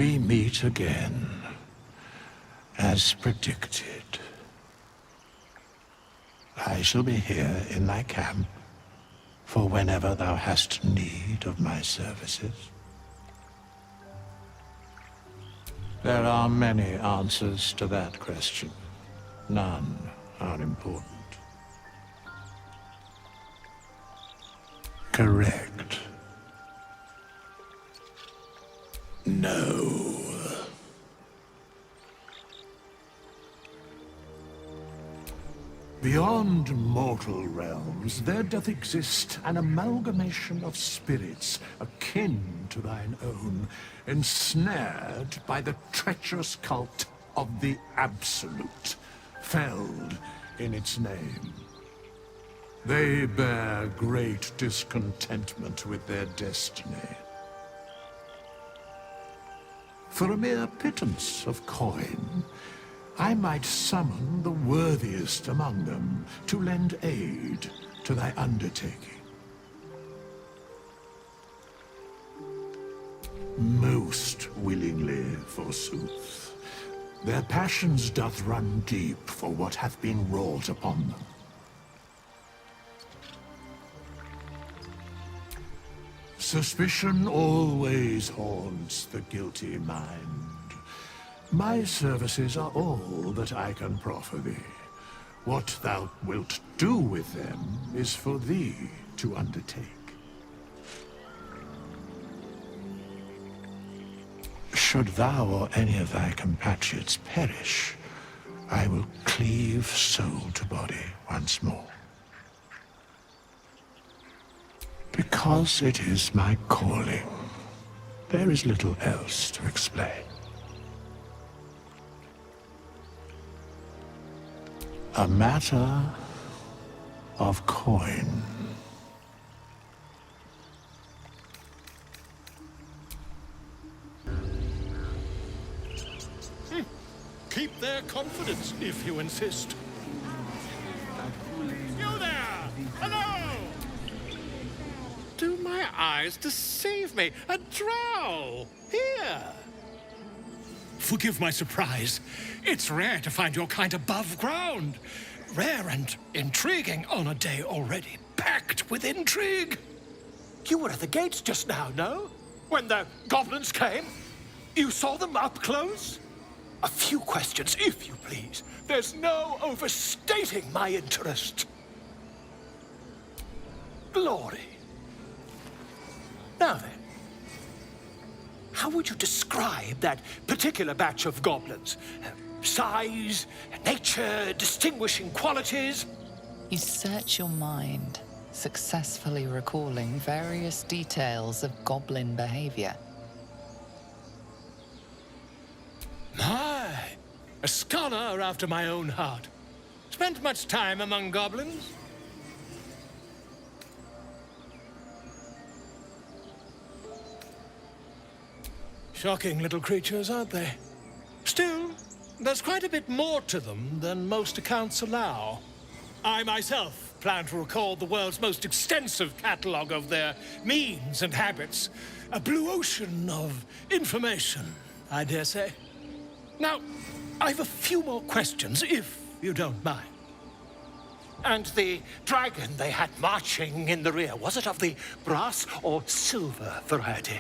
We meet again, as predicted. I shall be here in thy camp, for whenever thou hast need of my services. There are many answers to that question. None are important. Correct. No. Beyond mortal realms, there doth exist an amalgamation of spirits akin to thine own, ensnared by the treacherous cult of the Absolute, felled in its name. They bear great discontentment with their destiny. For a mere pittance of coin, I might summon the worthiest among them to lend aid to thy undertaking. Most willingly, forsooth. Their passions doth run deep for what hath been wrought upon them. Suspicion always haunts the guilty mind. My services are all that I can proffer thee. What thou wilt do with them is for thee to undertake. Should thou or any of thy compatriots perish, I will cleave soul to body once more. Because it is my calling, there is little else to explain. A matter of coin. Keep their confidence, if you insist. You there! Hello! Do my eyes deceive me? A drow! Here! Forgive my surprise. It's rare to find your kind above ground. Rare and intriguing on a day already packed with intrigue. You were at the gates just now, no? When the goblins came? You saw them up close? A few questions, if you please. There's no overstating my interest. Glory. Now then. How would you describe that particular batch of goblins? Size, nature, distinguishing qualities? You search your mind, successfully recalling various details of goblin behavior. My, a scholar after my own heart. Spent much time among goblins? Shocking little creatures, aren't they? Still, there's quite a bit more to them than most accounts allow. I myself plan to record the world's most extensive catalogue of their means and habits. A blue ocean of information, I dare say. Now, I've a few more questions, if you don't mind. And the dragon they had marching in the rear, was it of the brass or silver variety?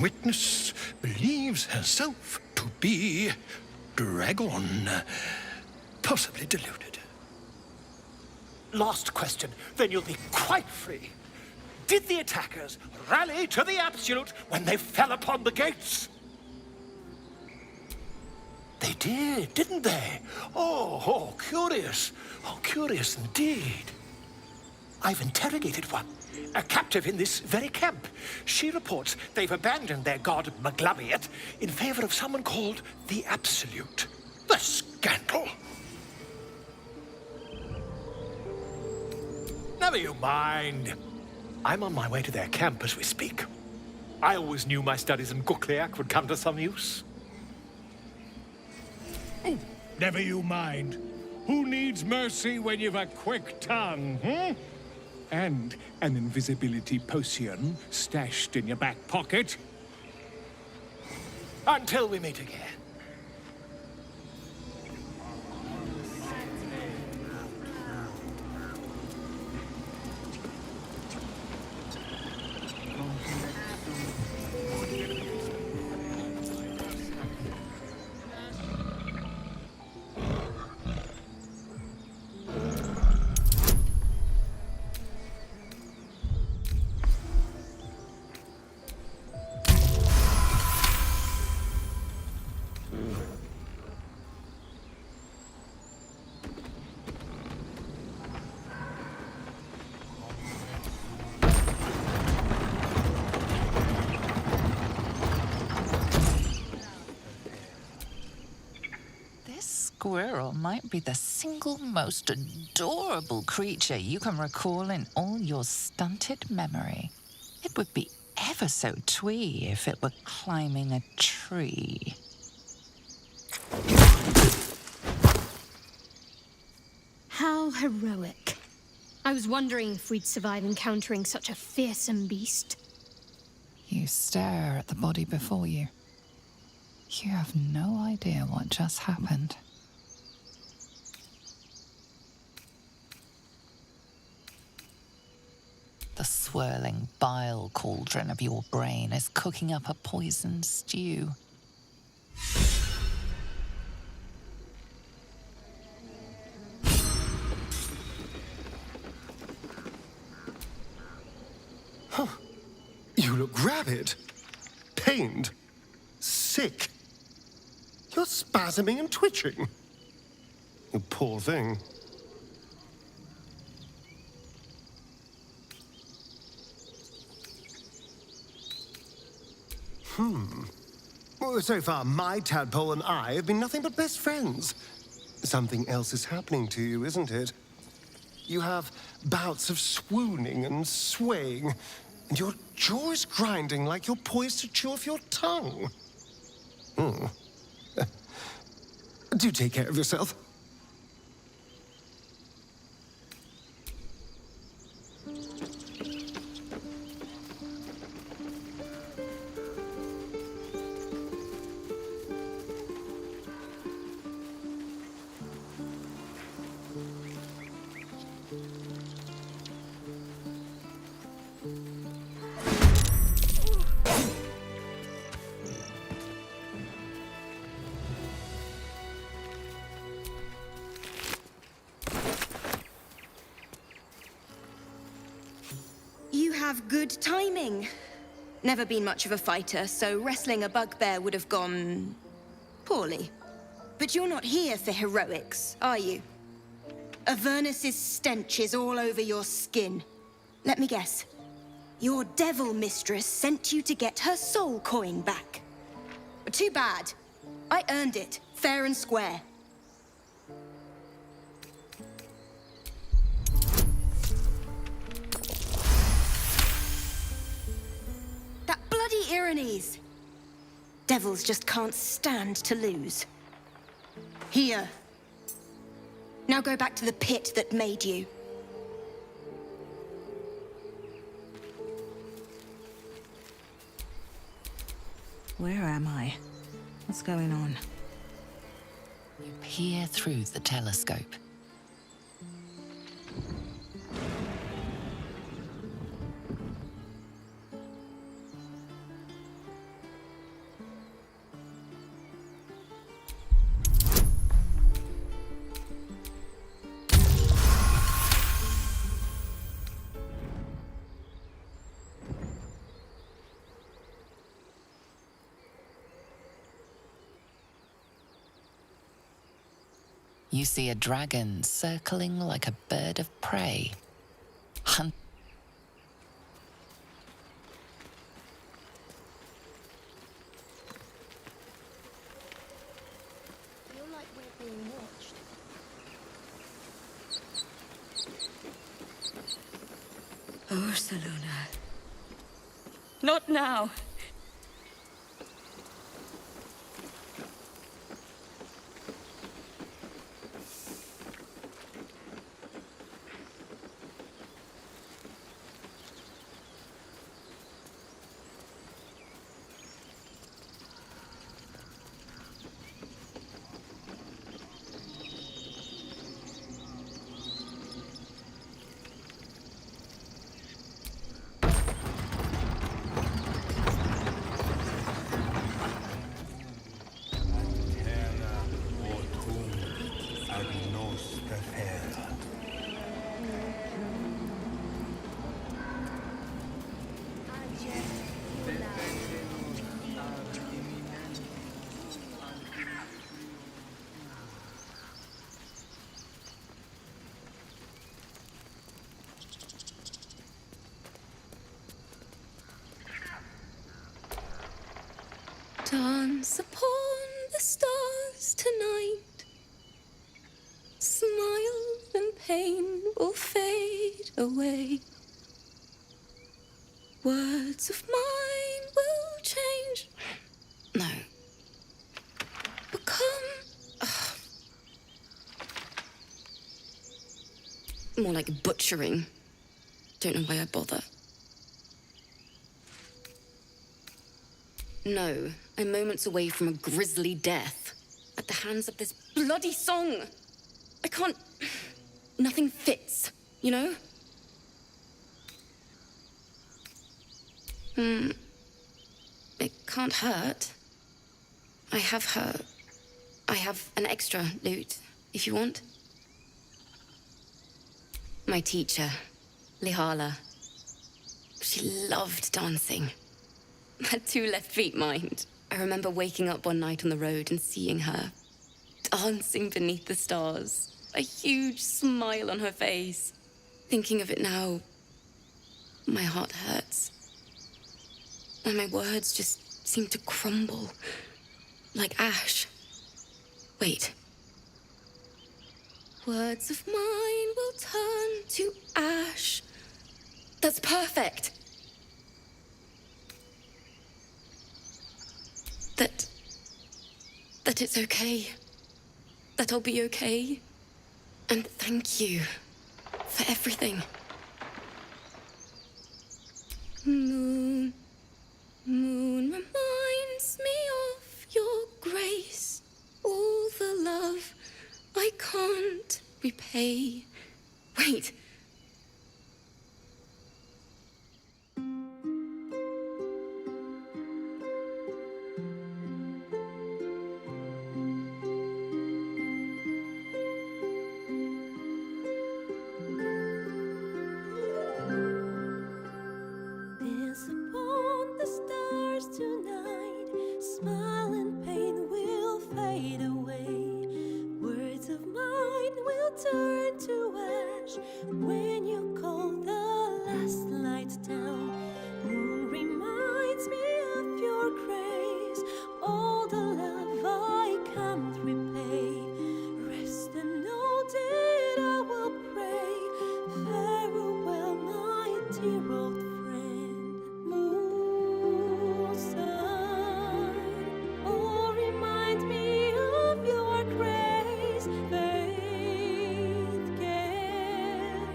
Witness believes herself to be dragon, possibly deluded. Last question, then you'll be quite free. Did the attackers rally to the Absolute when they fell upon the gates? They did, didn't they? Oh, curious. Oh, curious indeed. I've interrogated one, a captive in this very camp. She reports they've abandoned their god Maglabiet in favor of someone called the Absolute. The scandal! Never you mind. I'm on my way to their camp as we speak. I always knew my studies in Gukliak would come to some use. Oh, never you mind. Who needs mercy when you've a quick tongue, hmm? And an invisibility potion stashed in your back pocket. Until we meet again. Squirrel might be the single most adorable creature you can recall in all your stunted memory. It would be ever so twee if it were climbing a tree. How heroic. I was wondering if we'd survive encountering such a fearsome beast. You stare at the body before you. You have no idea what just happened. The swirling bile cauldron of your brain is cooking up a poison stew. Huh. You look rabid, pained, sick. You're spasming and twitching. You poor thing. Well, so far, my tadpole and I have been nothing but best friends. Something else is happening to you, isn't it? You have bouts of swooning and swaying, and your jaw is grinding like you're poised to chew off your tongue. Do take care of yourself. You have good timing. Never been much of a fighter, so wrestling a bugbear would have gone poorly. But you're not here for heroics, are you? Avernus's stench is all over your skin. Let me guess. Your devil mistress sent you to get her soul coin back. Too bad. I earned it, fair and square. That bloody Irenes. Devils just can't stand to lose. Here. Now go back to the pit that made you. Where am I? What's going on? You peer through the telescope. You see a dragon circling like a bird of prey. Hunt. Feel like we're being watched. Ursaluna. Not now. Dance upon the stars tonight. Smile and pain will fade away. Words of mine will change. No. Become. More like butchering. Don't know why I bother. No, I'm moments away from a grisly death. At the hands of this bloody song. I can't... Nothing fits, you know? It can't hurt. I have an extra lute, if you want. My teacher, Lihala. She loved dancing. Had 2 left feet, mind. I remember waking up one night on the road and seeing her dancing beneath the stars. A huge smile on her face. Thinking of it now, my heart hurts. And my words just seem to crumble. Like ash. Wait. Words of mine will turn to ash. That's perfect. That it's okay. That I'll be okay. And thank you for everything. Moon, moon reminds me of your grace. All the love I can't repay. Wait. Dance upon the stars tonight. Smile and pain will fade away. Words of mine will turn to ash when you call the last light down. Moon reminds me of your grace. All the love I can't repay. Rest and know that I will pray. Farewell, my dear old friend. Moon, sun, oh, remind me of your grace. Faith, care,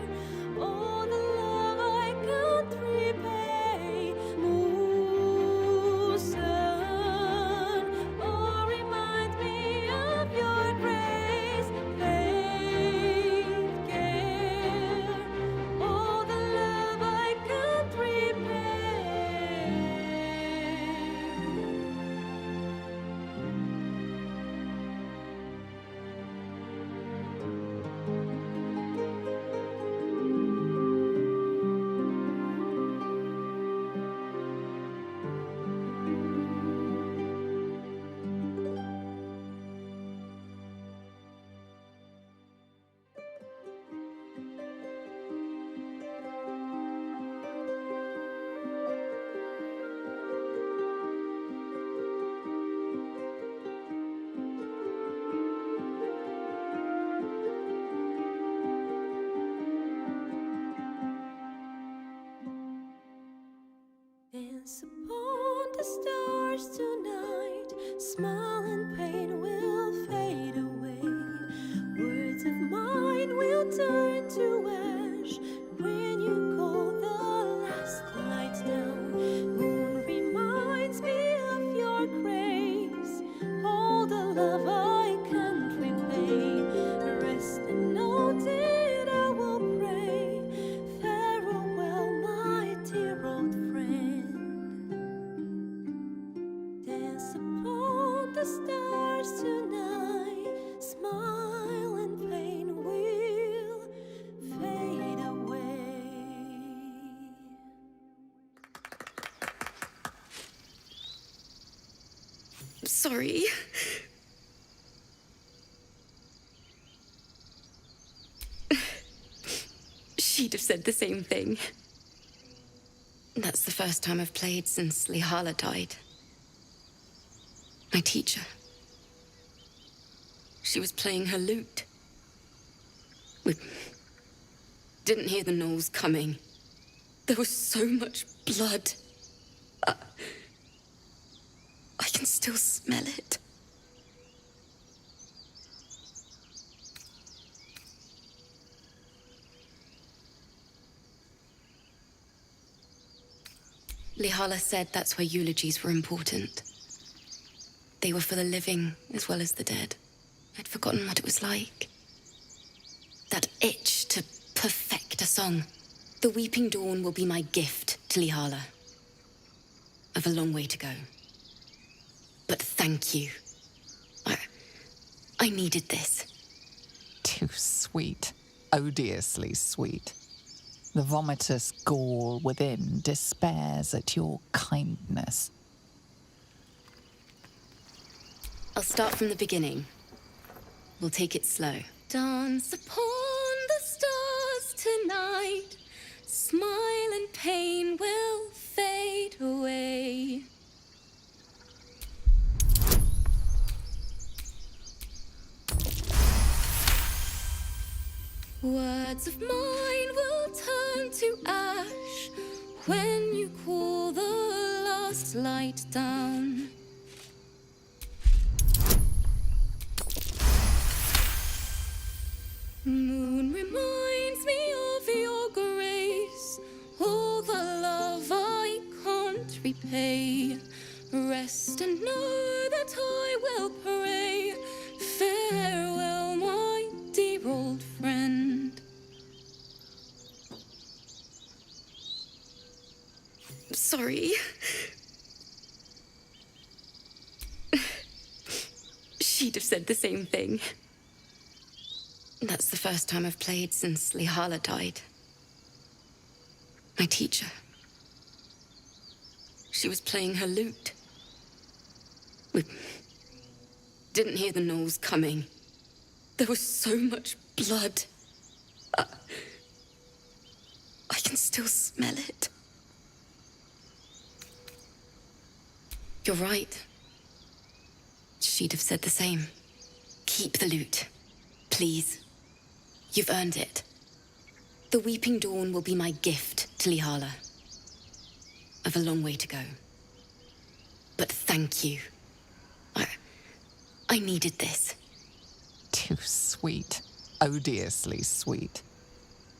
all the love I can't repay. Moon, sun, oh, remind me of your grace. Faith, care, all the love I can't repay. Dance upon the stars tonight. Smile and pain will fade away. Words of mine will turn to ash when you call the last light down. Moon reminds me of your grace. All the love I can't repay. Rest and know that I will pray. Farewell, my dear old friend. Dance upon the stars tonight. Smile and pain will fade away. Sorry. She'd have said the same thing. That's the first time I've played since Lihala died. My teacher. She was playing her lute. We didn't hear the gnolls coming. There was so much blood. I can still smell it. Lihala said that's why eulogies were important. They were for the living as well as the dead. I'd forgotten what it was like. That itch to perfect a song. The Weeping Dawn will be my gift to Lihala. I've a long way to go. But thank you. I needed this. Too sweet. Odiously sweet. The vomitous gall within despairs at your kindness. I'll start from the beginning. We'll take it slow. Dance upon the stars tonight. Smile and pain will fade away. Words of mine will turn to ash when you call the last light down. Moon reminds me of your grace, all the love I can't repay. Rest and know that I will pray. Farewell, my dear old friend. Sorry. She'd have said the same thing. That's the first time I've played since Lihala died. My teacher. She was playing her lute. We didn't hear the gnolls coming. There was so much blood. I can still smell it. You're right. She'd have said the same. Keep the lute, please. You've earned it. The Weeping Dawn will be my gift to Lihala. I've a long way to go. But thank you. I needed this. Too sweet. Odiously sweet.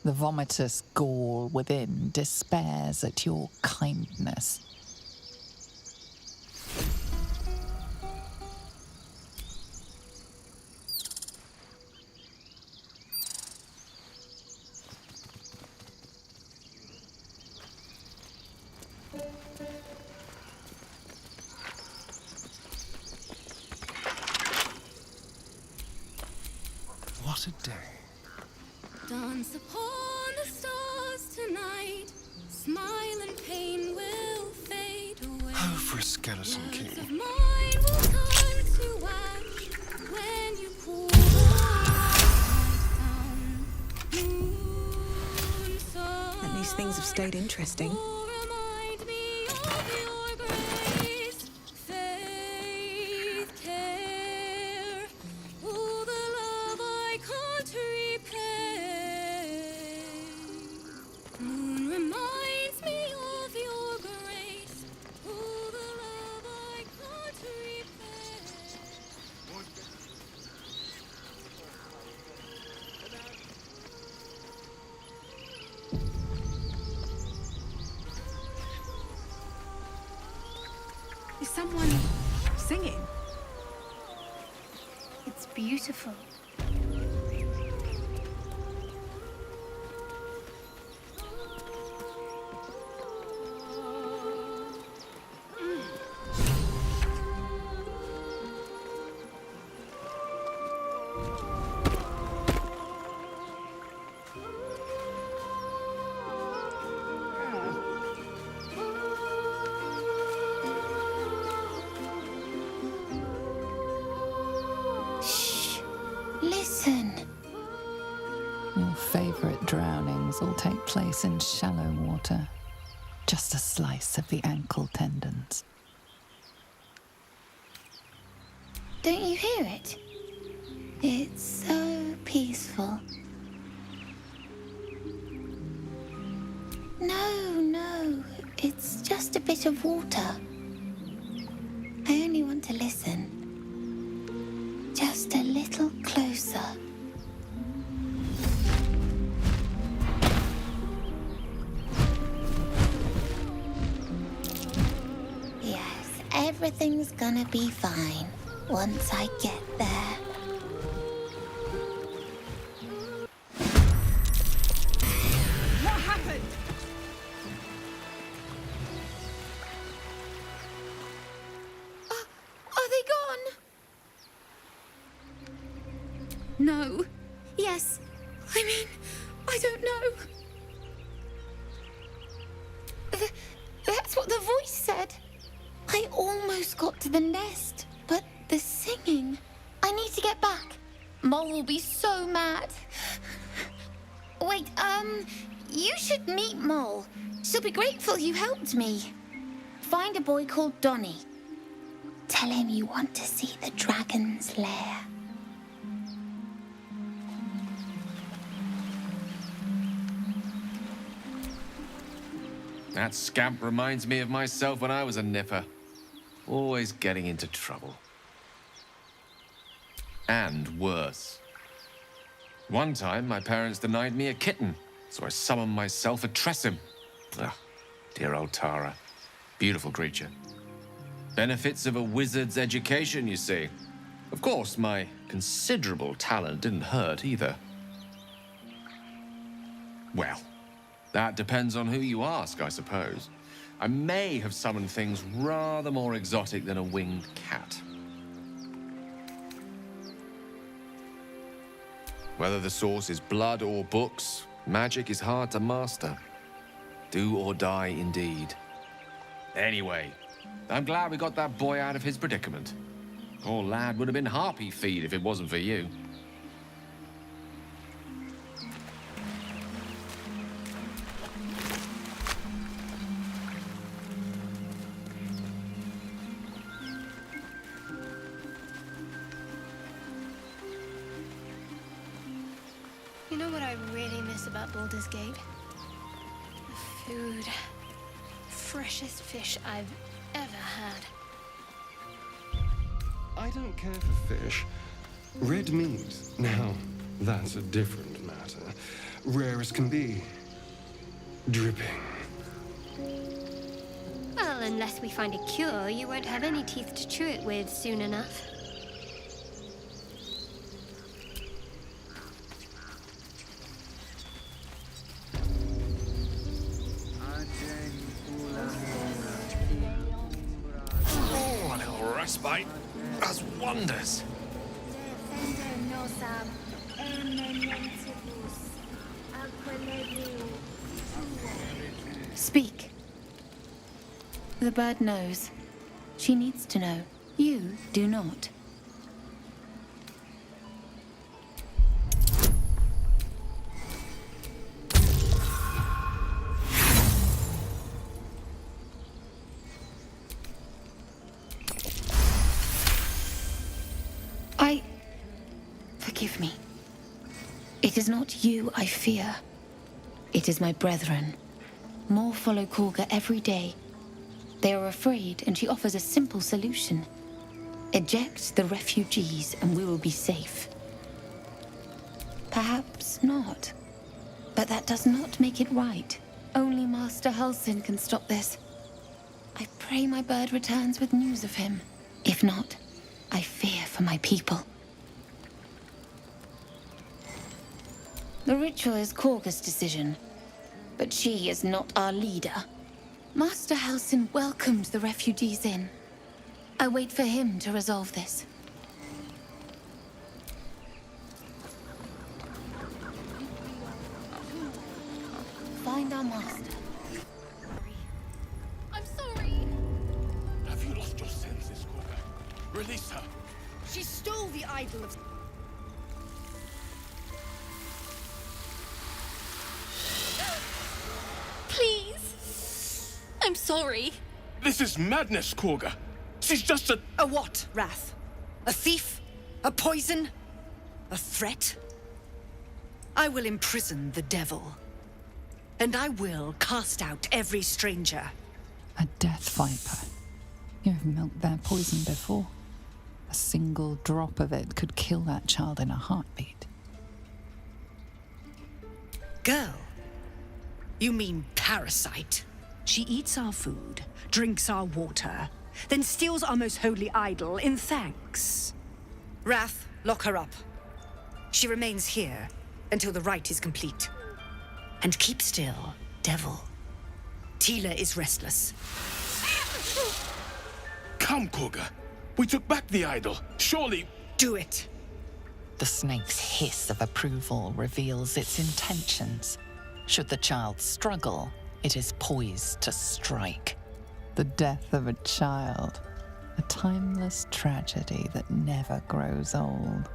The vomitous gall within despairs at your kindness. What a day. Dance upon the stars tonight. Smile and pain will fade away. Oh, for a skeleton Words king. of mine will turn to ash when you call the light down. Moon, sun, At least things have stayed interesting. will remind me of your grace. Faith, care, all the love I can't repay. Moon reminds me of your grace, all the love I can't repay. Is someone singing? It's beautiful. Listen. Your favourite drownings all take place in shallow water. Just a slice of the ankle tendons. Don't you hear it? It's so peaceful. No, it's just a bit of water. I only want to listen. Just a little closer. Yes, everything's gonna be fine once I get there. What happened? Are they gone? No. Yes. I mean, I don't know. That's what the voice said. I almost got to the nest, but the singing. I need to get back. Mole will be so mad. Wait, you should meet Mole. She'll be grateful you helped me. Find a boy called Donny. Tell him you want to see the dragon's lair. That scamp reminds me of myself when I was a nipper. Always getting into trouble. And worse. One time, my parents denied me a kitten, so I summoned myself a Tressim. Ah, dear old Tara. Beautiful creature. Benefits of a wizard's education, you see. Of course, my considerable talent didn't hurt either. Well, that depends on who you ask, I suppose. I may have summoned things rather more exotic than a winged cat. Whether the source is blood or books, magic is hard to master. Do or die indeed. Anyway, I'm glad we got that boy out of his predicament. Poor lad would have been harpy feed if it wasn't for you. You know what I really miss about Baldur's Gate? The food. Freshest fish I've ever had. I don't care for fish. Red meat, now, that's a different matter. Rare as can be. Dripping. Well, unless we find a cure, you won't have any teeth to chew it with soon enough. Oh, a little respite does wonders. Speak. The bird knows. She needs to know. You do not. Forgive me. It is not you I fear. It is my brethren. More follow Korga every day. They are afraid, and she offers a simple solution. Eject the refugees, and we will be safe. Perhaps not. But that does not make it right. Only Master Halsin can stop this. I pray my bird returns with news of him. If not, I fear for my people. The ritual is Korga's decision, but she is not our leader. Master Halsin welcomed the refugees in. I wait for him to resolve this. Find our master. I'm sorry. Have you lost your senses, Korga? Release her. She stole the idol of... Please. I'm sorry. This is madness, Korga. She's just a... A what, Wrath? A thief? A poison? A threat? I will imprison the devil. And I will cast out every stranger. A death viper. You've milked their poison before. A single drop of it could kill that child in a heartbeat. Girl? You mean parasite? She eats our food, drinks our water, then steals our most holy idol in thanks. Wrath, lock her up. She remains here until the rite is complete. And keep still, devil. Tila is restless. Come, Koga. We took back the idol. Surely... Do it. The snake's hiss of approval reveals its intentions. Should the child struggle, it is poised to strike. The death of a child. A timeless tragedy that never grows old.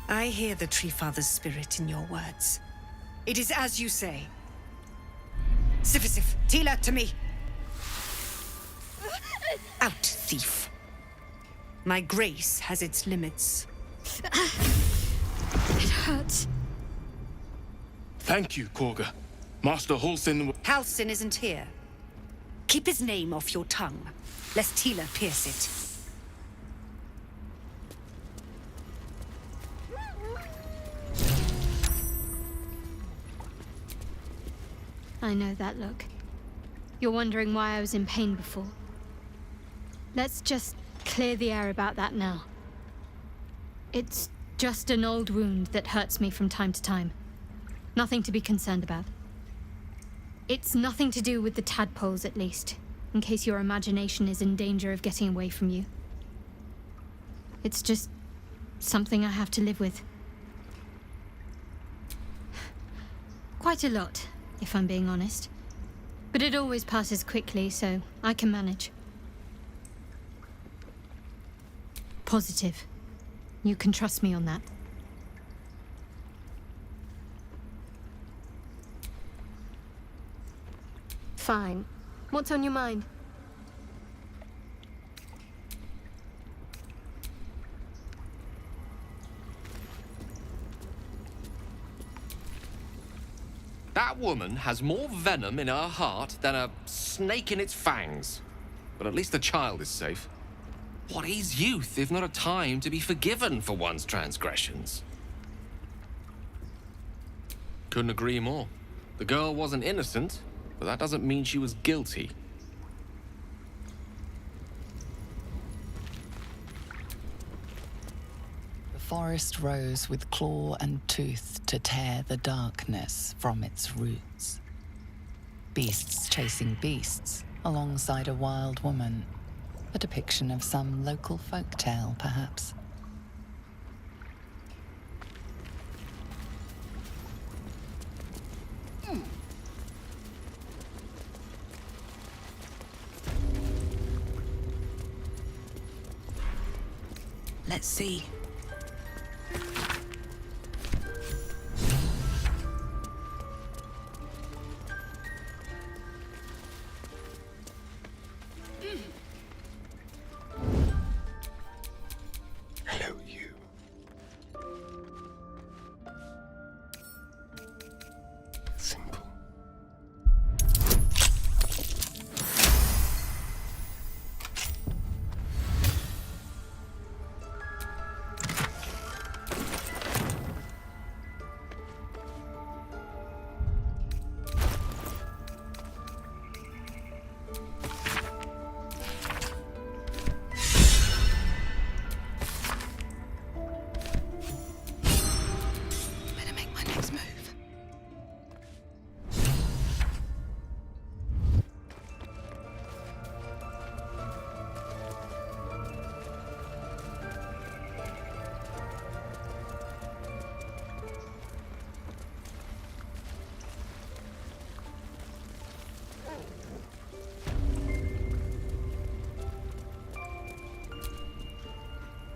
I hear the Tree Father's spirit in your words. It is as you say. Sifisif, Tila, to me! Out, thief. My grace has its limits. It hurts. Thank you, Koga. Master Halsin... Halsin isn't here. Keep his name off your tongue, lest Tila pierce it. I know that look. You're wondering why I was in pain before. Let's just clear the air about that now. It's just an old wound that hurts me from time to time. Nothing to be concerned about. It's nothing to do with the tadpoles, at least, in case your imagination is in danger of getting away from you. It's just something I have to live with. Quite a lot, if I'm being honest. But it always passes quickly, so I can manage. Positive. You can trust me on that. Fine. What's on your mind? That woman has more venom in her heart than a snake in its fangs. But at least the child is safe. What is youth if not a time to be forgiven for one's transgressions? Couldn't agree more. The girl wasn't innocent, but that doesn't mean she was guilty. The forest rose with claw and tooth to tear the darkness from its roots. Beasts chasing beasts alongside a wild woman. A depiction of some local folktale, perhaps. Let's see. Hello, you. Simple.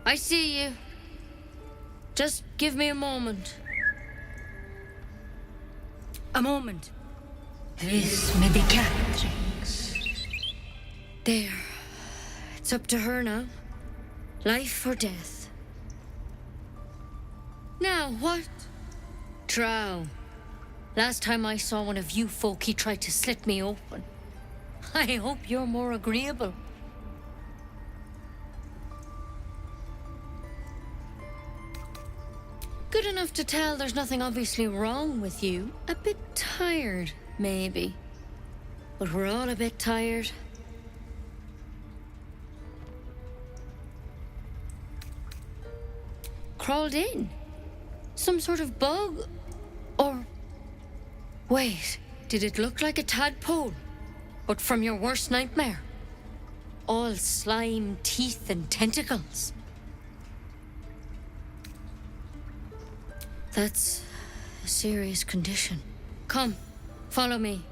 I see you. Just give me a moment. A moment. Vis medicatrix. There. It's up to her now. Life or death. Now, what? Drow. Last time I saw one of you folk, he tried to slit me open. I hope you're more agreeable. Good enough to tell there's nothing obviously wrong with you. A bit tired, maybe. But we're all a bit tired. Crawled in? Some sort of bug? Or... Wait, did it look like a tadpole? But from your worst nightmare? All slime, teeth, and tentacles. That's a serious condition. Come, follow me.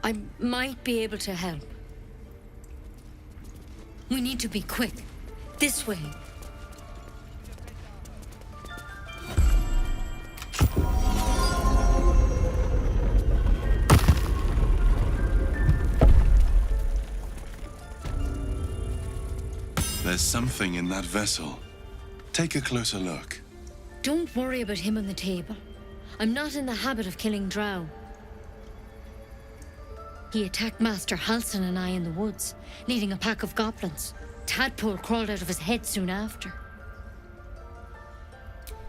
I might be able to help. We need to be quick. This way. There's something in that vessel. Take a closer look. Don't worry about him on the table. I'm not in the habit of killing drow. He attacked Master Halsin and I in the woods, leading a pack of goblins. Tadpole crawled out of his head soon after.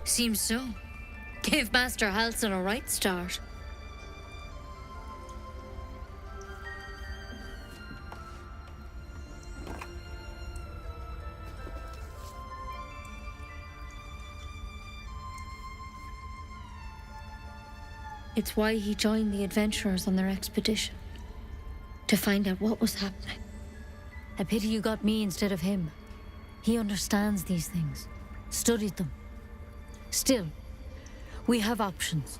Seems so. Gave Master Halsin a right start. It's why he joined the adventurers on their expedition. To find out what was happening. A pity you got me instead of him. He understands these things. Studied them. Still, we have options.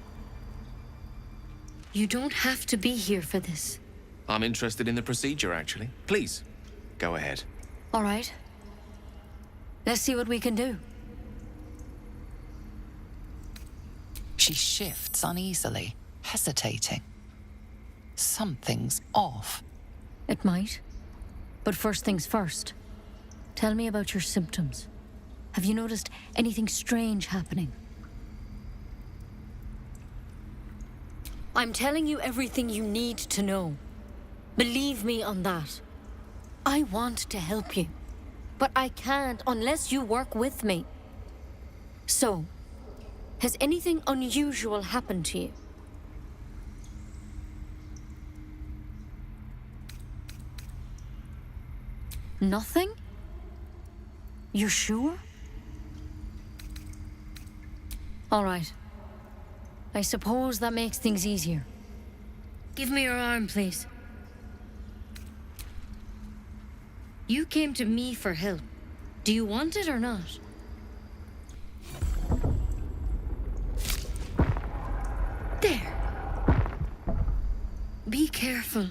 You don't have to be here for this. I'm interested in the procedure, actually. Please, go ahead. All right. Let's see what we can do. She shifts uneasily, hesitating. Something's off. It might. But first things first. Tell me about your symptoms. Have you noticed anything strange happening? I'm telling you everything you need to know. Believe me on that. I want to help you, but I can't unless you work with me. So, has anything unusual happened to you? Nothing? You're sure? All right. I suppose that makes things easier. Give me your arm, please. You came to me for help. Do you want it or not? There. Be careful.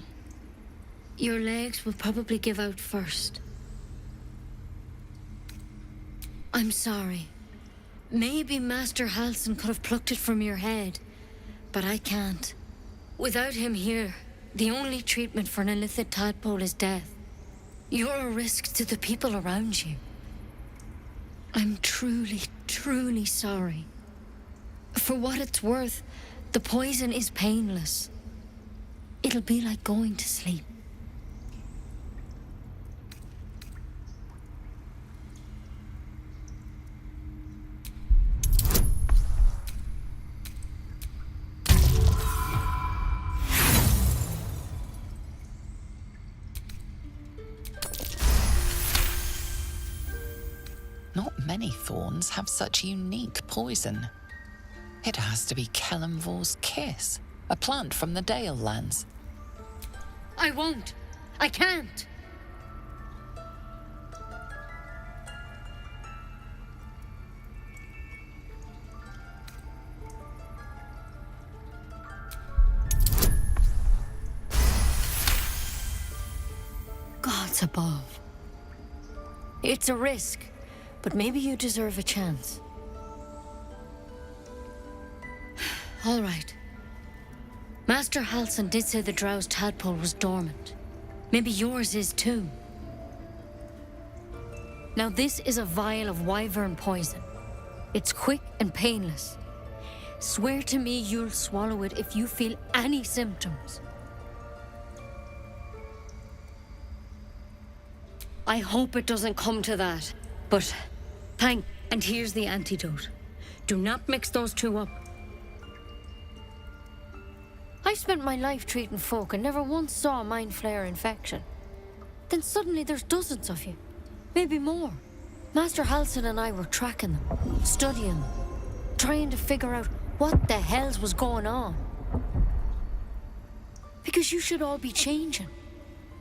Your legs will probably give out first. I'm sorry. Maybe Master Halsin could have plucked it from your head, but I can't. Without him here, the only treatment for an illithid tadpole is death. You're a risk to the people around you. I'm truly, truly sorry. For what it's worth, the poison is painless. It'll be like going to sleep. Not many thorns have such unique poison. It has to be Kellamvor's kiss, a plant from the Dale lands. I won't. I can't. Gods above. It's a risk, but maybe you deserve a chance. All right. Master Halsin did say the drow's tadpole was dormant. Maybe yours is too. Now this is a vial of wyvern poison. It's quick and painless. Swear to me you'll swallow it if you feel any symptoms. I hope it doesn't come to that, but and here's the antidote. Do not mix those two up. I've spent my life treating folk and never once saw a mind flare infection. Then suddenly there's dozens of you. Maybe more. Master Halsin and I were tracking them, studying them, trying to figure out what the hells was going on. Because you should all be changing.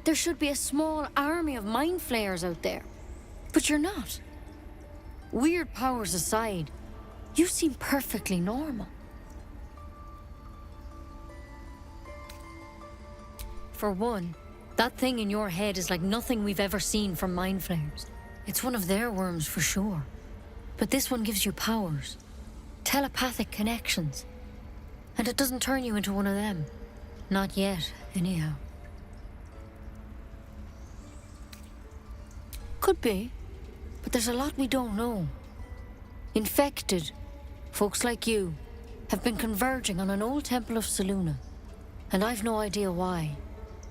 There should be a small army of mind flayers out there. But you're not. Weird powers aside, you seem perfectly normal. For one, that thing in your head is like nothing we've ever seen from mind flayers. It's one of their worms for sure. But this one gives you powers. Telepathic connections. And it doesn't turn you into one of them. Not yet, anyhow. Could be. But there's a lot we don't know. Infected, folks like you, have been converging on an old temple of Selûne. And I've no idea why.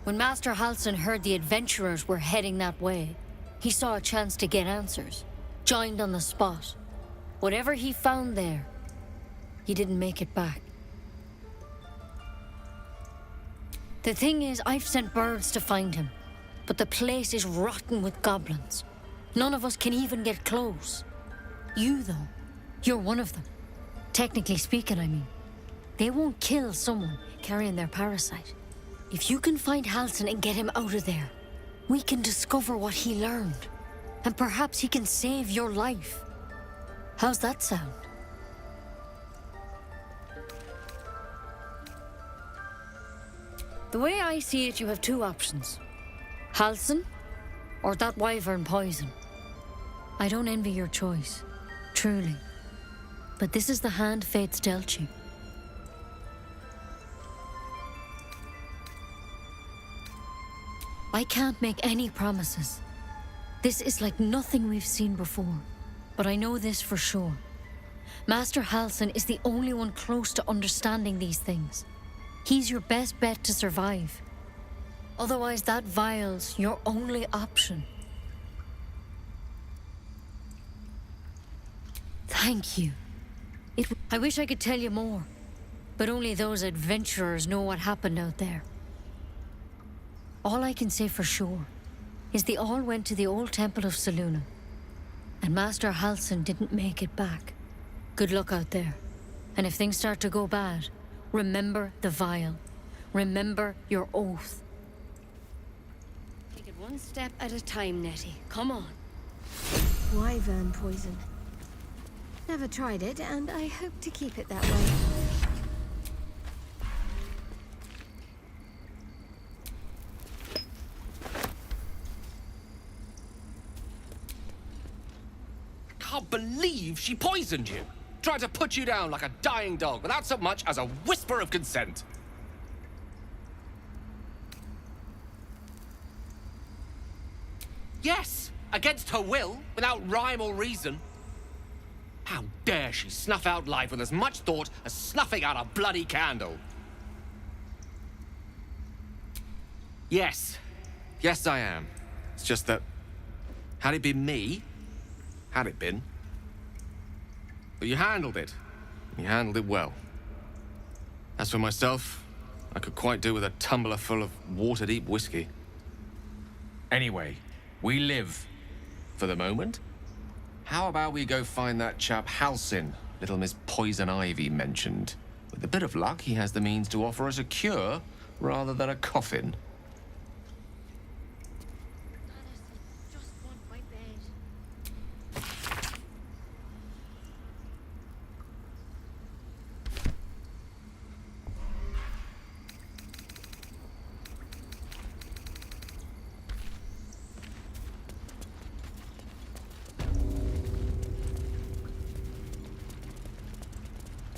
When Master Halsin heard the adventurers were heading that way, he saw a chance to get answers. Joined on the spot. Whatever he found there, he didn't make it back. The thing is, I've sent birds to find him, but the place is rotten with goblins. None of us can even get close. You, though, you're one of them. Technically speaking, I mean. They won't kill someone carrying their parasite. If you can find Halsin and get him out of there, we can discover what he learned. And perhaps he can save your life. How's that sound? The way I see it, you have two options. Halsin, or that wyvern poison. I don't envy your choice, truly. But this is the hand fate's dealt you. I can't make any promises. This is like nothing we've seen before. But I know this for sure. Master Halsin is the only one close to understanding these things. He's your best bet to survive. Otherwise, that vial's your only option. Thank you. I wish I could tell you more, but only those adventurers know what happened out there. All I can say for sure is they all went to the old temple of Selûne, and Master Halsin didn't make it back. Good luck out there. And if things start to go bad, remember the vial. Remember your oath. Take it one step at a time, Nettie. Come on. Wyvern poison. Never tried it, and I hope to keep it that way. Can't believe she poisoned you. Tried to put you down like a dying dog without so much as a whisper of consent. Yes, against her will, without rhyme or reason. How dare she snuff out life with as much thought as snuffing out a bloody candle? Yes. Yes, I am. It's just that, had it been me, had it been. But you handled it. You handled it well. As for myself, I could quite do with a tumbler full of water-deep whiskey. Anyway, we live. For the moment. How about we go find that chap Halsin, little Miss Poison Ivy mentioned. With a bit of luck, he has the means to offer us a cure rather than a coffin.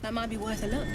That might be worth a look.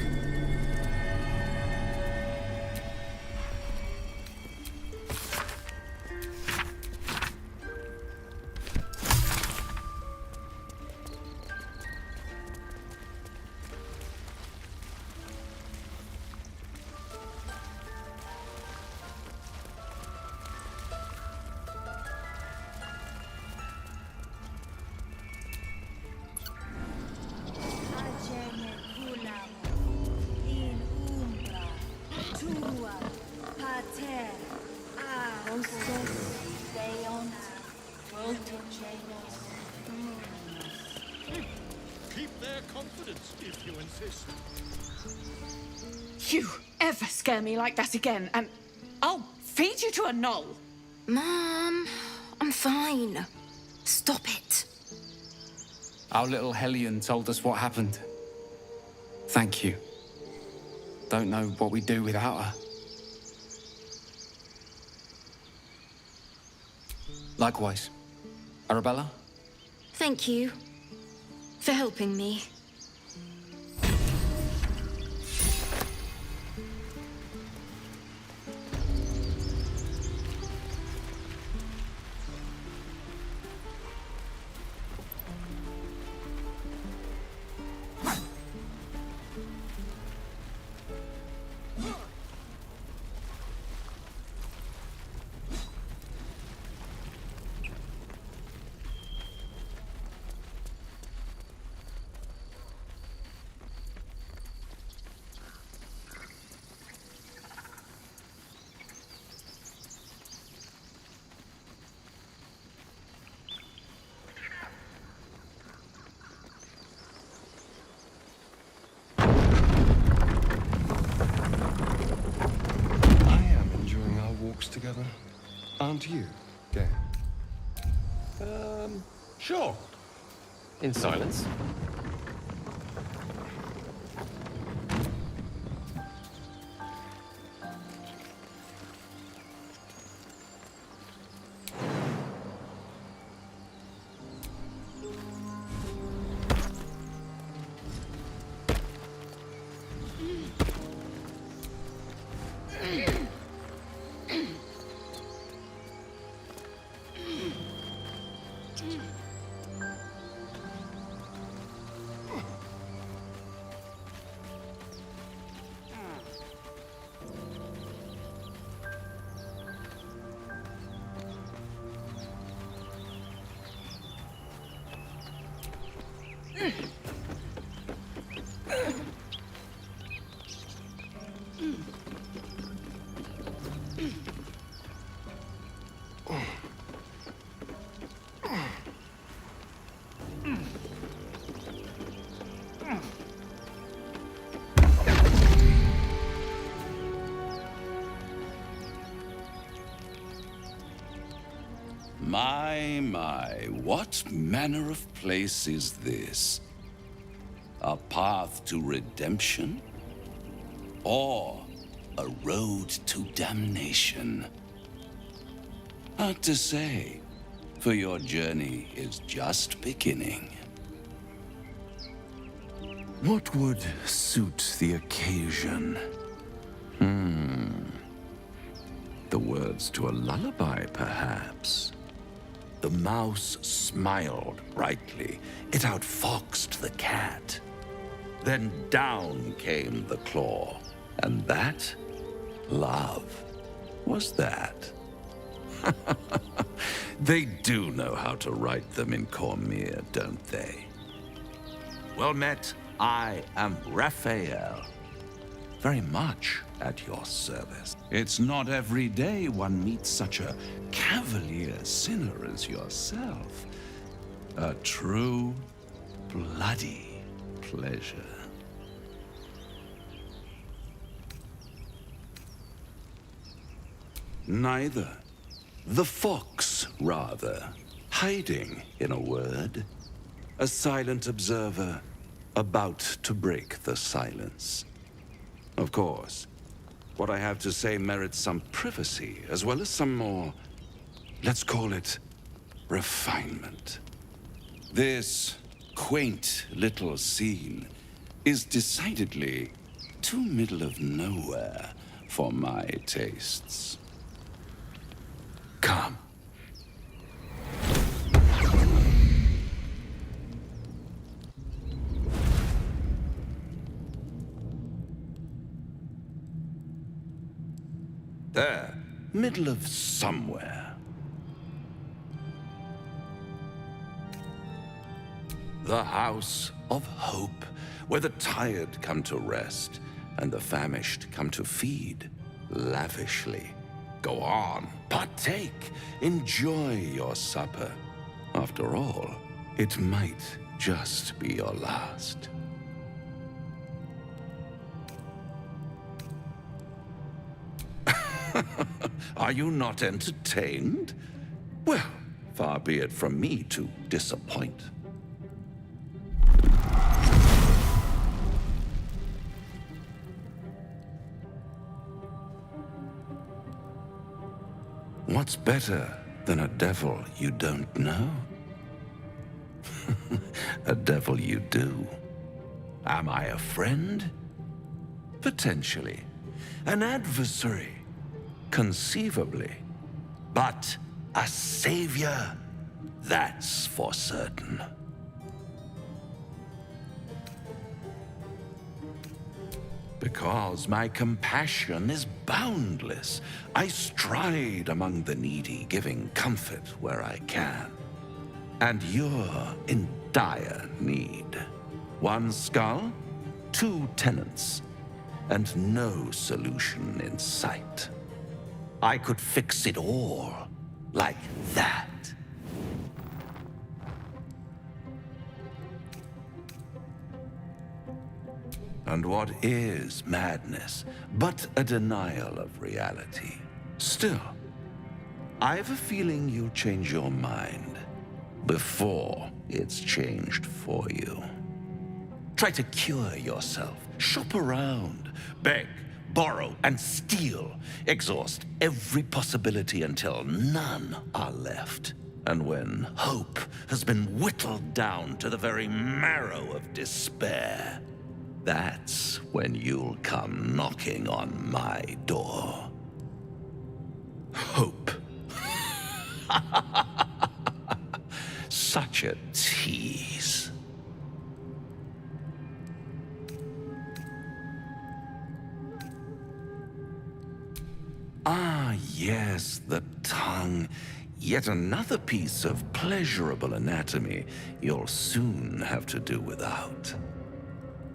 Keep their confidence if you insist. You ever scare me like that again, and I'll feed you to a knoll. Mom, I'm fine. Stop it. Our little Hellion told us what happened. Thank you. Don't know what we'd do without her. Likewise. Arabella? Thank you for helping me. Together, aren't you, Gay? Sure. In silence. My, what manner of place is this? A path to redemption? Or a road to damnation? Hard to say, for your journey is just beginning. What would suit the occasion? The words to a lullaby, perhaps? The mouse smiled brightly. It outfoxed the cat. Then down came the claw. And that, love, was that. They do know how to write them in Cormier, don't they? Well met, I am Raphael. Very much at your service. It's not every day one meets such a cavalier sinner as yourself. A true, bloody pleasure. Neither. The fox, rather. Hiding, in a word. A silent observer, about to break the silence. Of course, what I have to say merits some privacy, as well as some more, let's call it, refinement. This quaint little scene is decidedly too middle of nowhere for my tastes. Come. There, middle of somewhere. The House of Hope, where the tired come to rest and the famished come to feed lavishly. Go on, partake, enjoy your supper. After all, it might just be your last. Are you not entertained? Well, far be it from me to disappoint. What's better than a devil you don't know? A devil you do. Am I a friend? Potentially. An adversary? Conceivably. But a savior? That's for certain. Because my compassion is boundless. I stride among the needy, giving comfort where I can. And you're in dire need. One skull, 2 tenants, and no solution in sight. I could fix it all, like that. And what is madness but a denial of reality? Still, I've a feeling you'll change your mind before it's changed for you. Try to cure yourself, shop around, beg, borrow, and steal. Exhaust every possibility until none are left. And when hope has been whittled down to the very marrow of despair, that's when you'll come knocking on my door. Hope. Such a tease. Ah, yes, the tongue. Yet another piece of pleasurable anatomy you'll soon have to do without.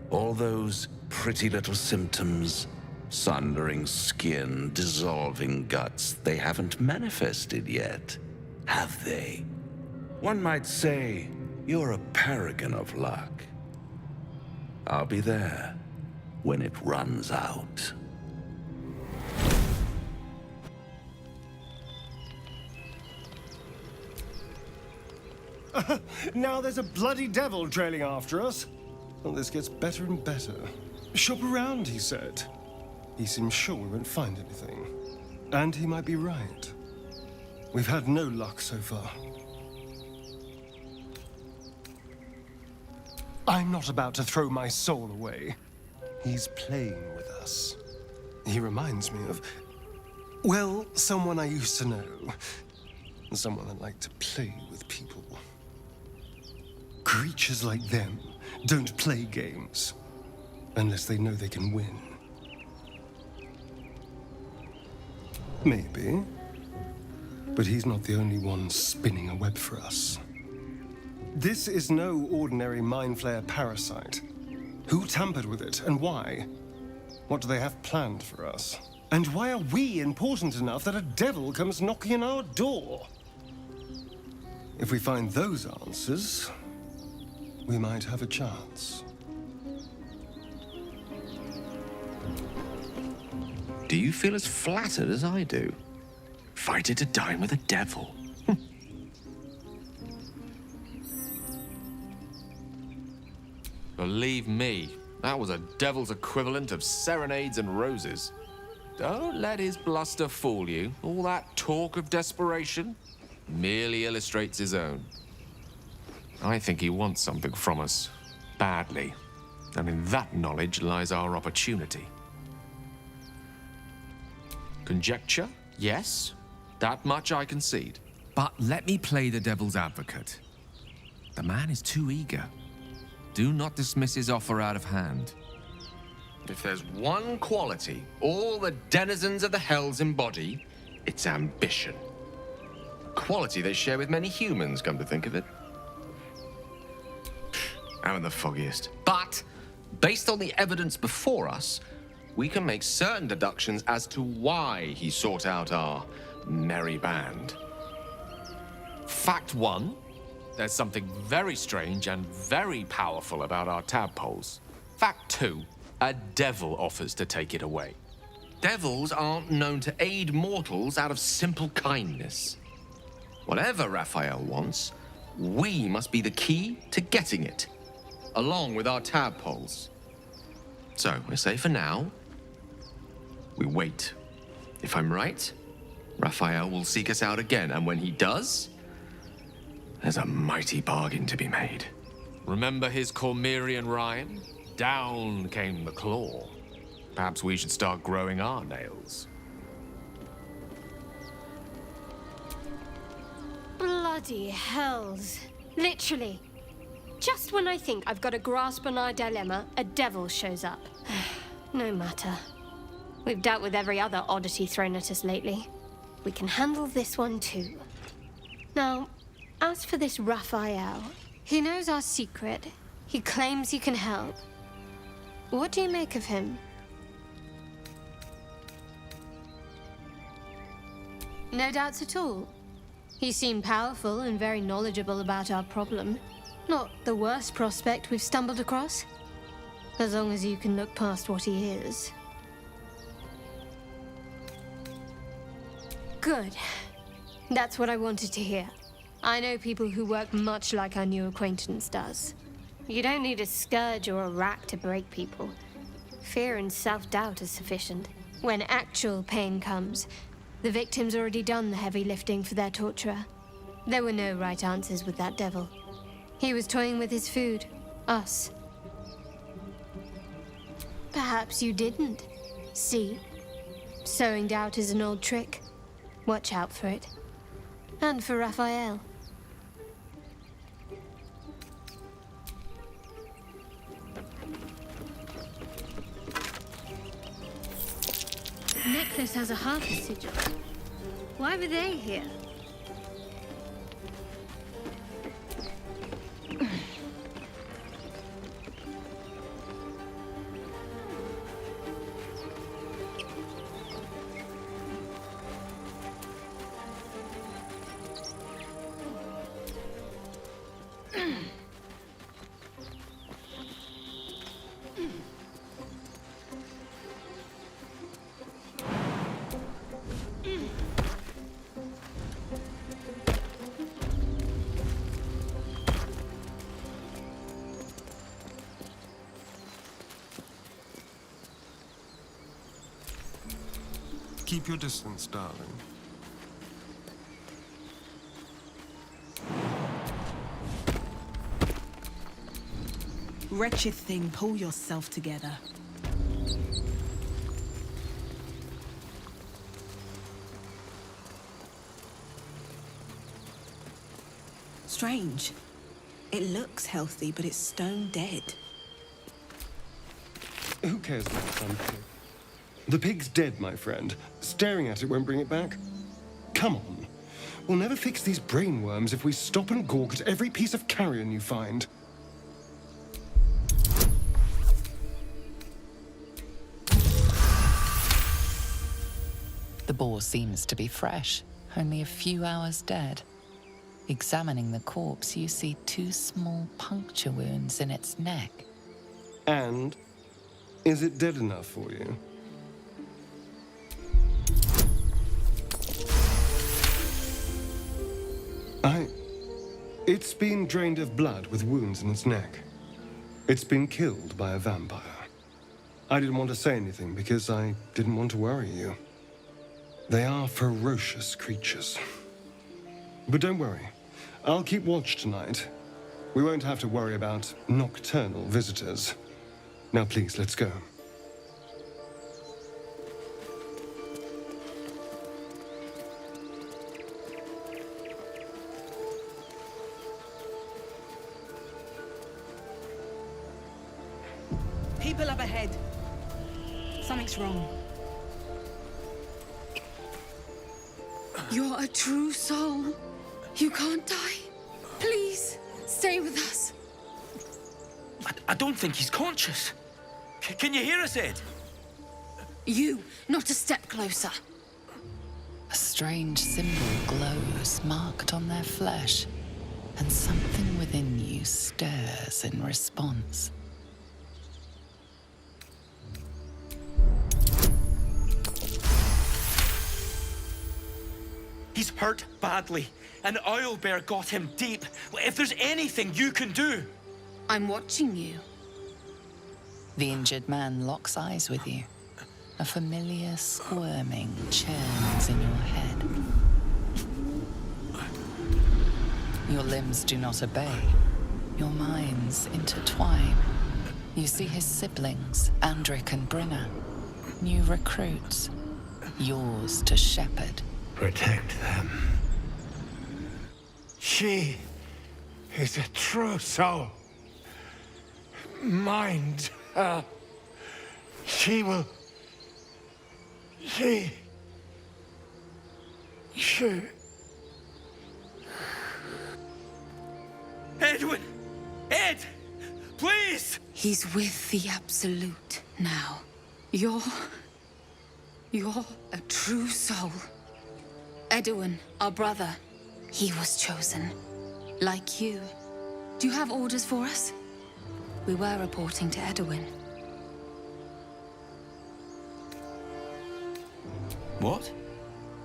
All those pretty little symptoms, sundering skin, dissolving guts, they haven't manifested yet, have they? One might say you're a paragon of luck. I'll be there when it runs out. Now there's a bloody devil trailing after us. Well, this gets better and better. Shop around, he said. He seems sure we won't find anything. And he might be right. We've had no luck so far. I'm not about to throw my soul away. He's playing with us. He reminds me of, well, someone I used to know. Someone that liked to play with people. Creatures like them don't play games unless they know they can win. Maybe. But he's not the only one spinning a web for us. This is no ordinary Mind Flayer parasite. Who tampered with it, and why? What do they have planned for us? And why are we important enough that a devil comes knocking on our door? If we find those answers, we might have a chance. Do you feel as flattered as I do? Invited to dine with a devil. Believe me, that was a devil's equivalent of serenades and roses. Don't let his bluster fool you. All that talk of desperation merely illustrates his own. I think he wants something from us. Badly. And in that knowledge lies our opportunity. Conjecture? Yes. That much I concede. But let me play the devil's advocate. The man is too eager. Do not dismiss his offer out of hand. If there's one quality all the denizens of the hells embody, it's ambition. Quality they share with many humans, come to think of it. I'm the foggiest. But, based on the evidence before us, we can make certain deductions as to why he sought out our merry band. Fact one, there's something very strange and very powerful about our tadpoles. Fact two, a devil offers to take it away. Devils aren't known to aid mortals out of simple kindness. Whatever Raphael wants, we must be the key to getting it, along with our tadpoles. So, I say for now, we wait. If I'm right, Raphael will seek us out again, and when he does, there's a mighty bargain to be made. Remember his Cormyrean rhyme? Down came the claw. Perhaps we should start growing our nails. Bloody hells. Literally. Just when I think I've got a grasp on our dilemma, a devil shows up. No matter. We've dealt with every other oddity thrown at us lately. We can handle this one too. Now, as for this Raphael, he knows our secret. He claims he can help. What do you make of him? No doubts at all. He seemed powerful and very knowledgeable about our problem. Not the worst prospect we've stumbled across. As long as you can look past what he is. Good. That's what I wanted to hear. I know people who work much like our new acquaintance does. You don't need a scourge or a rack to break people. Fear and self-doubt are sufficient. When actual pain comes, the victim's already done the heavy lifting for their torturer. There were no right answers with that devil. He was toying with his food. Us. Perhaps you didn't. See? Sowing doubt is an old trick. Watch out for it. And for Raphael. The necklace has a harvest sigil. Why were they here? Keep your distance, darling. Wretched thing, pull yourself together. Strange. It looks healthy, but it's stone dead. Who cares about some pig? The pig's dead, my friend. Staring at it won't bring it back. Come on. We'll never fix these brainworms if we stop and gawk at every piece of carrion you find. The boar seems to be fresh, only a few hours dead. Examining the corpse, you see 2 small puncture wounds in its neck. And? Is it dead enough for you? It's been drained of blood with wounds in its neck. It's been killed by a vampire. I didn't want to say anything because I didn't want to worry you. They are ferocious creatures. But don't worry. I'll keep watch tonight. We won't have to worry about nocturnal visitors. Now please, let's go. People up ahead. Something's wrong. You're a true soul. You can't die. Please, stay with us. I don't think he's conscious. Can you hear us, Ed? You, not a step closer. A strange symbol glows, marked on their flesh, and something within you stirs in response. He's hurt badly. An owlbear got him deep. If there's anything you can do... I'm watching you. The injured man locks eyes with you. A familiar squirming churns in your head. Your limbs do not obey. Your minds intertwine. You see his siblings, Andric and Brynna. New recruits. Yours to shepherd. Protect them. She is a true soul. Mind her. She will... She... Edwin! Ed! Please! He's with the Absolute now. You're a true soul. Edwin, our brother, he was chosen. Like you. Do you have orders for us? We were reporting to Edwin. What?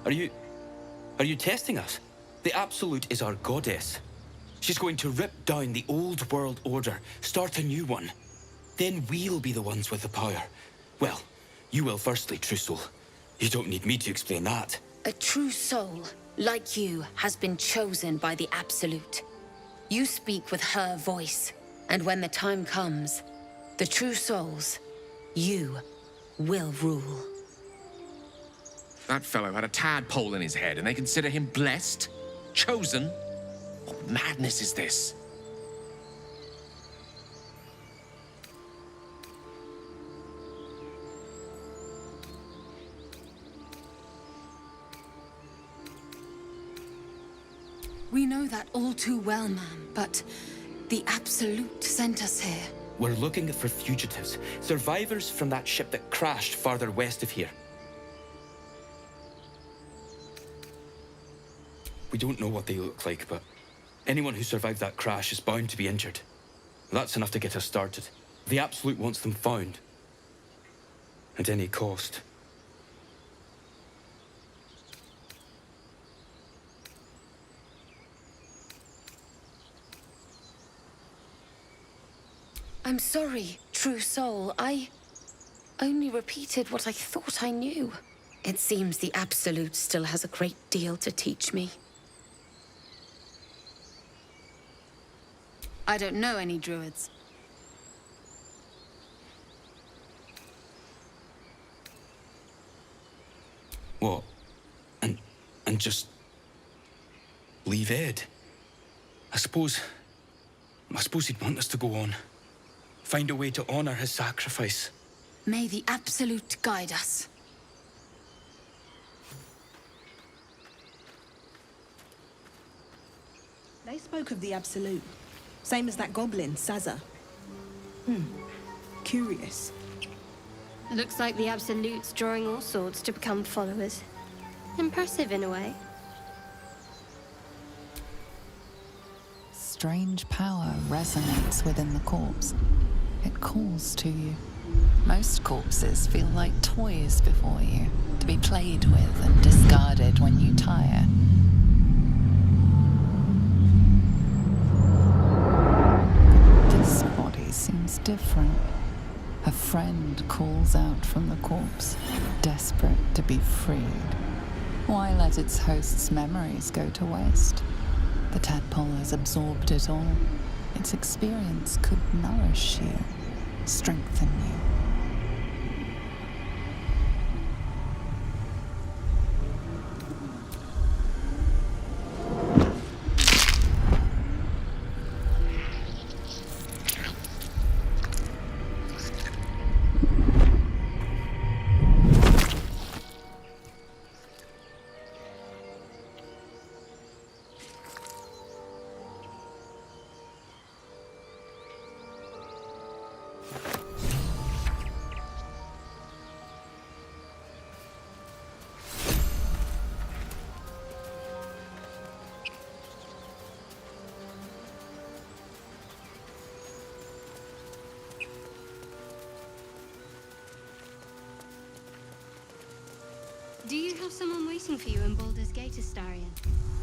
Are you testing us? The Absolute is our goddess. She's going to rip down the old world order, start a new one. Then we'll be the ones with the power. Well, you will firstly, true soul. You don't need me to explain that. A true soul, like you, has been chosen by the Absolute. You speak with her voice, and when the time comes, the true souls, you will rule. That fellow had a tadpole in his head, and they consider him blessed? Chosen? What madness is this? We know that all too well, ma'am, but the Absolute sent us here. We're looking for fugitives, survivors from that ship that crashed farther west of here. We don't know what they look like, but anyone who survived that crash is bound to be injured. That's enough to get us started. The Absolute wants them found. At any cost. I'm sorry, true soul. I only repeated what I thought I knew. It seems the Absolute still has a great deal to teach me. I don't know any druids. What? And just... leave Ed? I suppose he'd want us to go on. Find a way to honor his sacrifice. May the Absolute guide us. They spoke of the Absolute. Same as that goblin, Sazza. Curious. Looks like the Absolute's drawing all sorts to become followers. Impressive in a way. Strange power resonates within the corpse. It calls to you. Most corpses feel like toys before you, to be played with and discarded when you tire. This body seems different. A friend calls out from the corpse, desperate to be freed. Why let its host's memories go to waste? The tadpole has absorbed it all. Its experience could nourish you. strengthen you. Do you have someone waiting for you in Baldur's Gate, Astarion?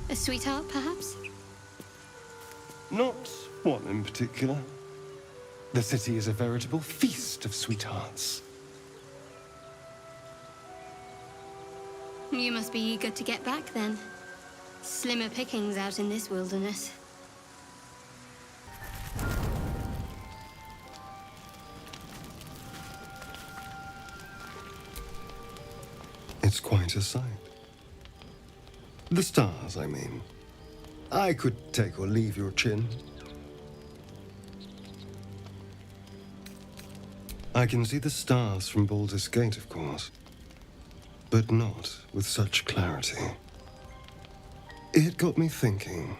A sweetheart, perhaps? Not one in particular. The city is a veritable feast of sweethearts. You must be eager to get back, then. Slimmer pickings out in this wilderness. It's quite a sight. The stars, I mean. I could take or leave your chin. I can see the stars from Baldur's Gate, of course, but not with such clarity. It got me thinking,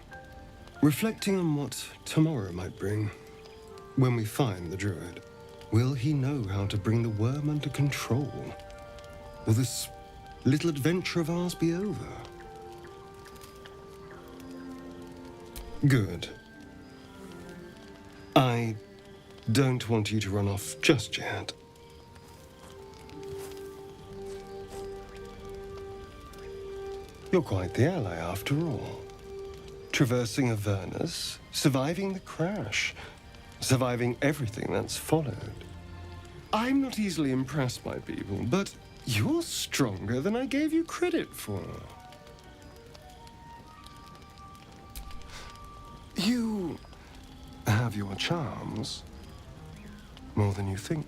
reflecting on what tomorrow might bring. When we find the druid, will he know how to bring the worm under control? Will this little adventure of ours be over? Good. I don't want you to run off just yet. You're quite the ally, after all. Traversing Avernus, surviving the crash, surviving everything that's followed. I'm not easily impressed by people, but you're stronger than I gave you credit for. You have your charms. More than you think.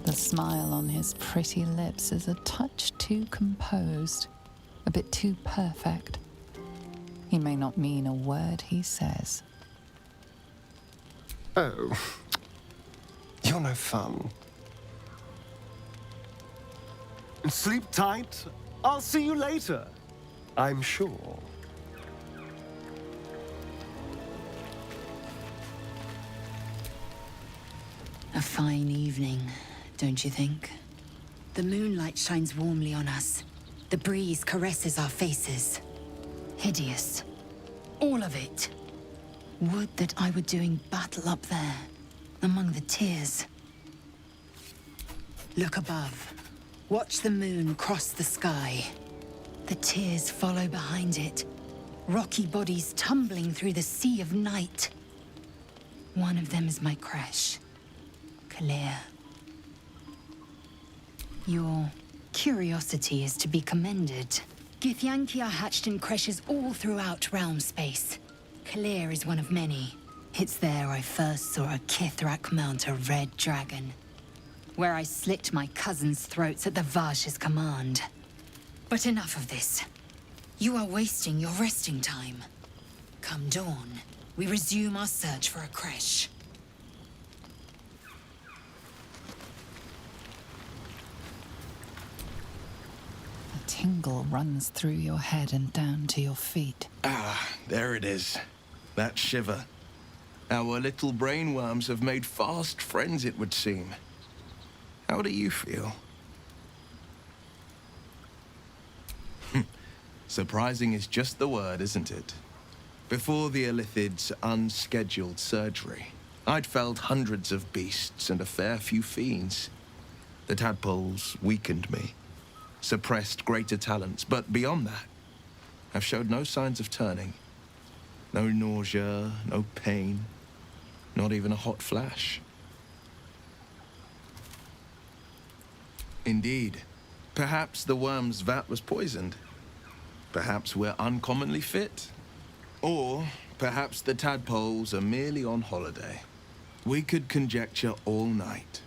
The smile on his pretty lips is a touch too composed, a bit too perfect. He may not mean a word he says. Oh, you're no fun. Sleep tight. I'll see you later. I'm sure. A fine evening, don't you think? The moonlight shines warmly on us. The breeze caresses our faces. Hideous. All of it. Would that I were doing battle up there, among the tears. Look above. Watch the moon cross the sky. The tears follow behind it. Rocky bodies tumbling through the sea of night. One of them is my creche. Clear. Your curiosity is to be commended. Githyanki are hatched in creches all throughout realm space. Clear is one of many. It's there I first saw a Kithrak mount a red dragon. Where I slit my cousins' throats at the Vash's command. But enough of this. You are wasting your resting time. Come dawn, we resume our search for a creche. A tingle runs through your head and down to your feet. Ah, there it is. That shiver. Our little brainworms have made fast friends, it would seem. How do you feel? Surprising is just the word, isn't it? Before the Illithid's unscheduled surgery, I'd felled hundreds of beasts and a fair few fiends. The tadpoles weakened me, suppressed greater talents, but beyond that, I've showed no signs of turning. No nausea, no pain, not even a hot flash. Indeed. Perhaps the worm's vat was poisoned. Perhaps we're uncommonly fit. Or perhaps the tadpoles are merely on holiday. We could conjecture all night.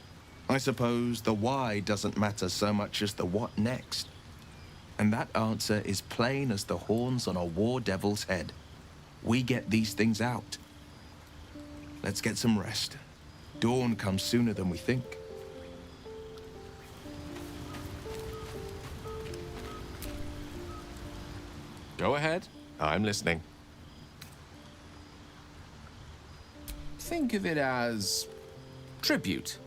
I suppose the why doesn't matter so much as the what next. And that answer is plain as the horns on a war devil's head. We get these things out. Let's get some rest. Dawn comes sooner than we think. Go ahead. I'm listening. Think of it as tribute.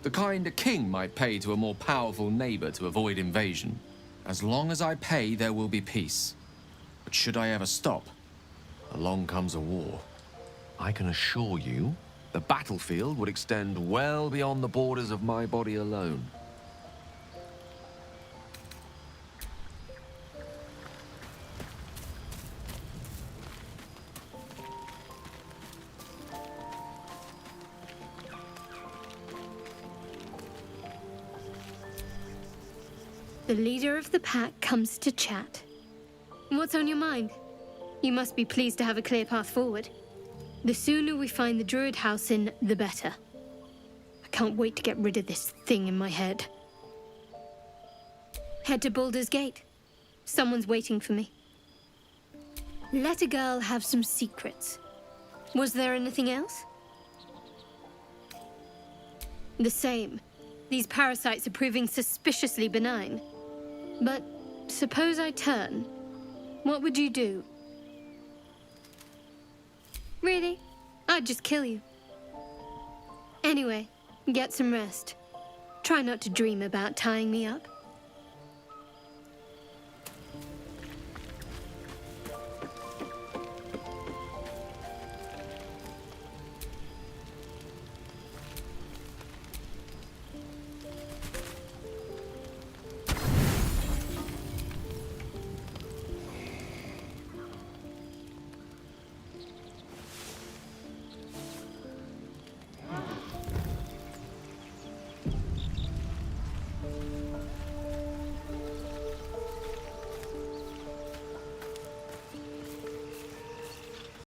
The kind a king might pay to a more powerful neighbor to avoid invasion. As long as I pay, there will be peace. But should I ever stop, along comes a war. I can assure you, the battlefield would extend well beyond the borders of my body alone. The leader of the pack comes to chat. What's on your mind? You must be pleased to have a clear path forward. The sooner we find the Druid house in, the better. I can't wait to get rid of this thing in my head. Head to Baldur's Gate. Someone's waiting for me. Let a girl have some secrets. Was there anything else? The same. These parasites are proving suspiciously benign. But suppose I turn. What would you do? Really? I'd just kill you. Anyway, get some rest. Try not to dream about tying me up.